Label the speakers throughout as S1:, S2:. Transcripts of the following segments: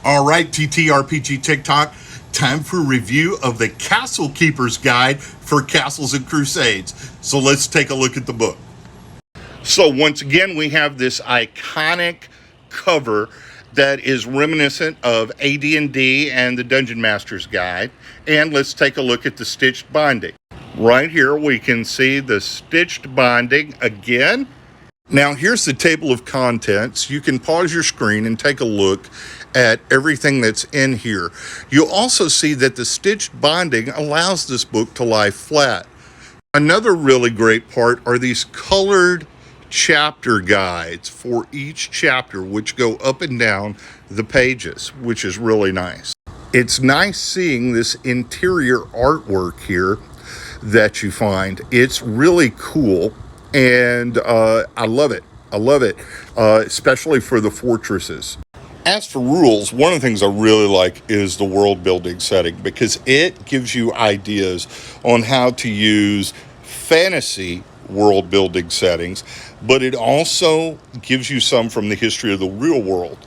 S1: All right, TTRPG TikTok, time for a review of the Castle Keeper's Guide for Castles and Crusades. So let's take a look at the book. So once again, we have this iconic cover that is reminiscent of AD&D and the Dungeon Master's Guide. And let's take a look at the stitched binding. Right here, we can see the stitched binding again. Now, here's the table of contents. You can pause your screen and take a look at everything that's in here. You'll also see that the stitched binding allows this book to lie flat. Another really great part are these colored chapter guides for each chapter, which go up and down the pages, which is really nice. It's nice seeing this interior artwork here that you find. It's really cool. And I love it. I love it, especially for the fortresses. As for rules, one of the things I really like is the world building setting, because it gives you ideas on how to use fantasy world building settings, but it also gives you some from the history of the real world,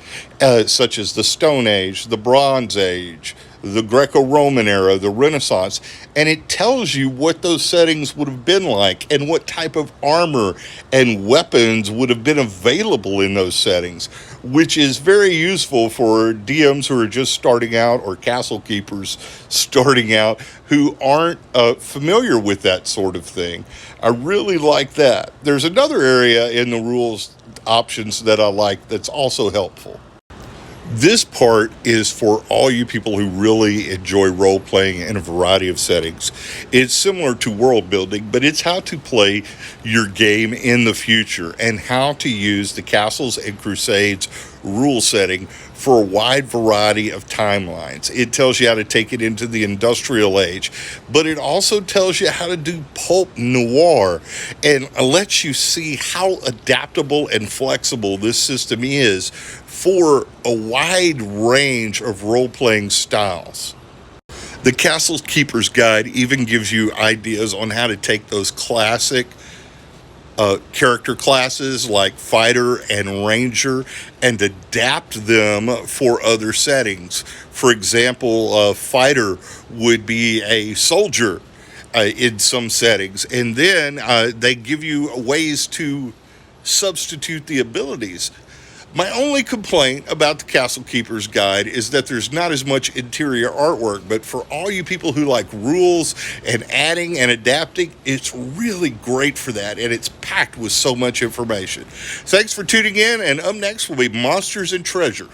S1: such as the Stone Age, the Bronze Age, the Greco-Roman era, the Renaissance, and it tells you what those settings would have been like and what type of armor and weapons would have been available in those settings, which is very useful for DMs who are just starting out or castle keepers starting out who aren't familiar with that sort of thing. I really like that. There's another area in the rules options that I like that's also helpful. This part is for all you people who really enjoy role-playing in a variety of settings. It's similar to world building, but it's how to play your game in the future and how to use the Castles and Crusades rule setting for a wide variety of timelines. It tells you how to take it into the industrial age, but it also tells you how to do pulp noir and lets you see how adaptable and flexible this system is for a wide range of role-playing styles. The Castle Keeper's Guide even gives you ideas on how to take those classic character classes like Fighter and Ranger and adapt them for other settings. For example, Fighter would be a soldier in some settings, and then they give you ways to substitute the abilities. My only complaint about the Castle Keeper's Guide is that there's not as much interior artwork, but for all you people who like rules and adding and adapting, it's really great for that, and it's packed with so much information. Thanks for tuning in, and up next will be Monsters and Treasure.